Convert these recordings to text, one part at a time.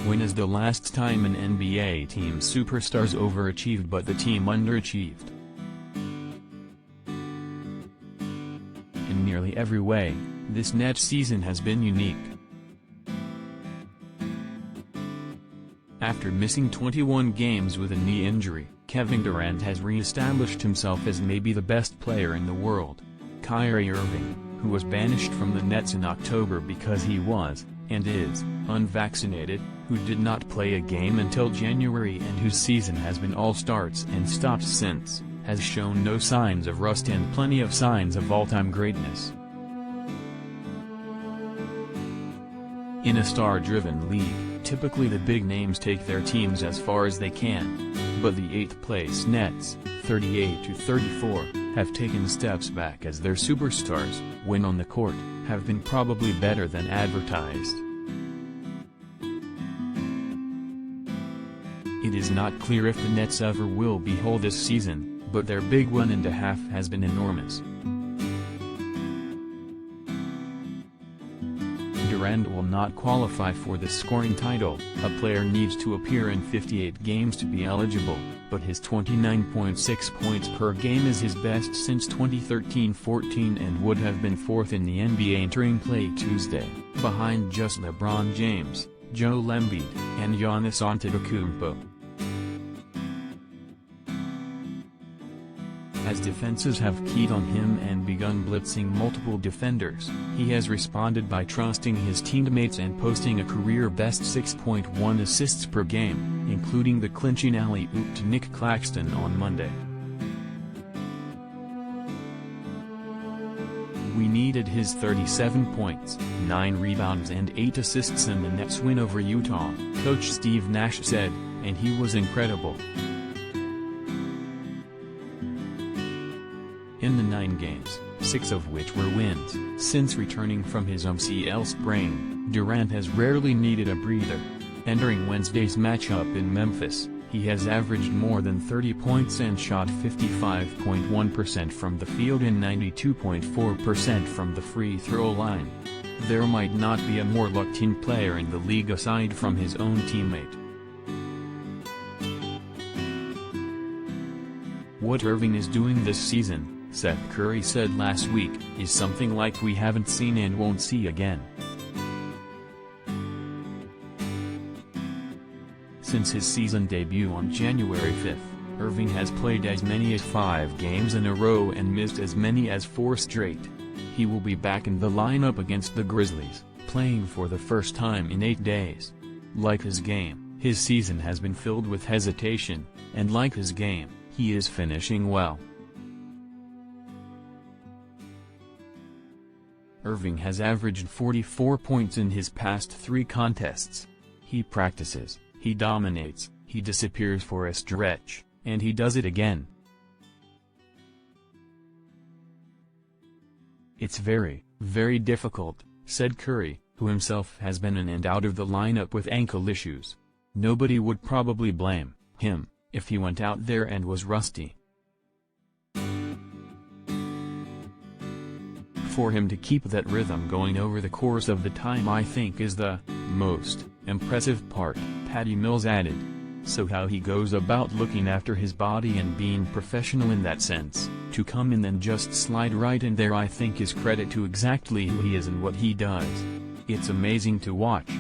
When is the last time an NBA team's superstars overachieved but the team underachieved? In nearly every way, this Nets season has been unique. After missing 21 games with a knee injury, Kevin Durant has re-established himself as maybe the best player in the world. Kyrie Irving, who was banished from the Nets in October because he was, and is, unvaccinated, who did not play a game until January and whose season has been all starts and stops since, has shown no signs of rust and plenty of signs of all-time greatness. In a star-driven league, typically the big names take their teams as far as they can. But the 8th-place Nets, 38-34, have taken steps back as their superstars, when on the court, have been probably better than advertised. It is not clear if the Nets ever will be whole this season, but their big 1.5 has been enormous. Durant will not qualify for the scoring title. A player needs to appear in 58 games to be eligible, but his 29.6 points per game is his best since 2013-14 and would have been 4th in the NBA entering play Tuesday, behind just LeBron James, Joel Embiid, and Giannis Antetokounmpo. As defenses have keyed on him and begun blitzing multiple defenders, he has responded by trusting his teammates and posting a career-best 6.1 assists per game, including the clinching alley-oop to Nick Claxton on Monday. "We needed his 37 points, 9 rebounds and 8 assists in the Nets win over Utah," Coach Steve Nash said, "and he was incredible." In the 9 games, 6 of which were wins, since returning from his MCL sprain, Durant has rarely needed a breather. Entering Wednesday's matchup in Memphis, he has averaged more than 30 points and shot 55.1% from the field and 92.4% from the free throw line. There might not be a more locked-in player in the league aside from his own teammate. "What Irving is doing this season," Seth Curry said last week, "is something like we haven't seen and won't see again." Since his season debut on January 5, Irving has played as many as 5 games in a row and missed as many as 4 straight. He will be back in the lineup against the Grizzlies, playing for the first time in 8 days. Like his game, his season has been filled with hesitation, and like his game, he is finishing well. Irving has averaged 44 points in his past 3 contests. He practices, he dominates, he disappears for a stretch, and he does it again. "It's very, very difficult," said Curry, who himself has been in and out of the lineup with ankle issues. "Nobody would probably blame him if he went out there and was rusty. For him to keep that rhythm going over the course of the time I think is the most impressive part," Patty Mills added. "So how he goes about looking after his body and being professional in that sense, to come in and just slide right in there, I think is credit to exactly who he is and what he does. It's amazing to watch."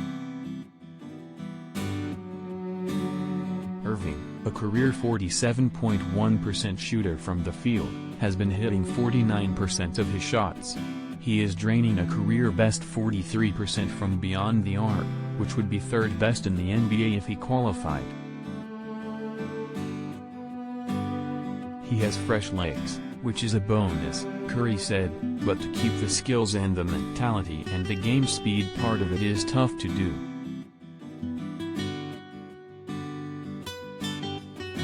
Irving, a career 47.1% shooter from the field, has been hitting 49% of his shots. He is draining a career-best 43% from beyond the arc, which would be 3rd best in the NBA if he qualified. "He has fresh legs, which is a bonus," Curry said, "but to keep the skills and the mentality and the game speed part of it is tough to do.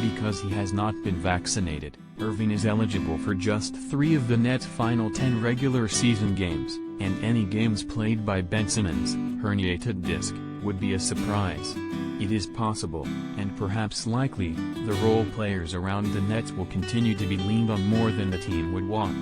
Because he has not been vaccinated, Irving is eligible for just 3 of the Nets' final 10 regular season games, and any games played by Ben Simmons' herniated disc would be a surprise. It is possible, and perhaps likely, the role players around the Nets will continue to be leaned on more than the team would want.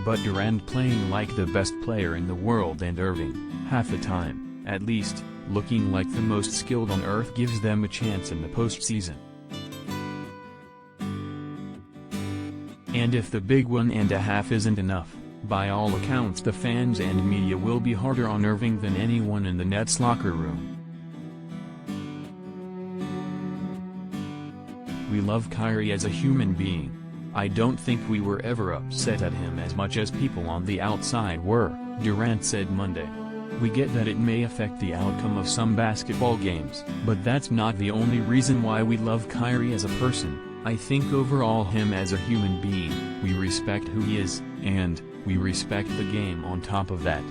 But Durant playing like the best player in the world and Irving Half the time, at least, looking like the most skilled on earth gives them a chance in the postseason. And if the big 1.5 isn't enough, by all accounts the fans and media will be harder on Irving than anyone in the Nets locker room. We love Kyrie as a human being. I don't think we were ever upset at him as much as people on the outside were, Durant said Monday. We get that it may affect the outcome of some basketball games, but that's not the only reason why we love Kyrie as a person. I think overall him as a human being, we respect who he is, and we respect the game on top of that.